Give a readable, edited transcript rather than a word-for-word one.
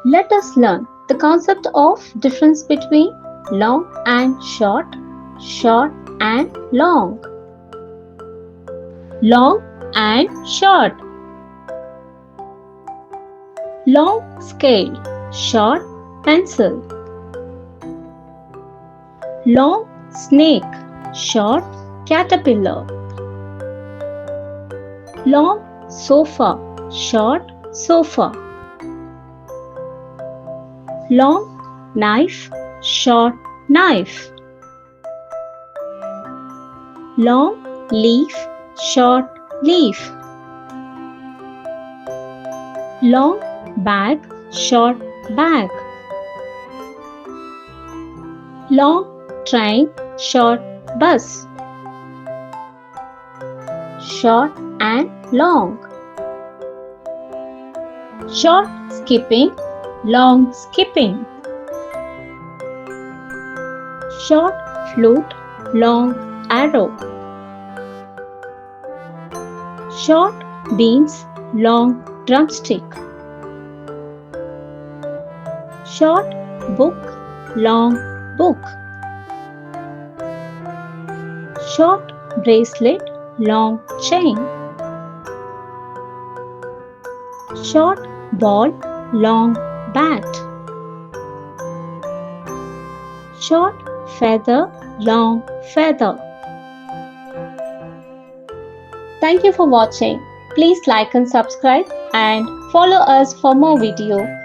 Let us learn the concept of difference between long and short and long. Long and short. Long scale, short pencil. Long snake, short caterpillar. Long sofa, short sofa. Long knife, short knife. Long leaf, short leaf. Long bag, short bag. Long train, short bus. Short and long. Short skipping, long skipping. Short flute, long arrow. Short beans, long drumstick. Short book, long book. Short bracelet, long chain. Short ball, long bat. Short feather, long feather. Thank you for watching. Please like and subscribe and follow us for more video.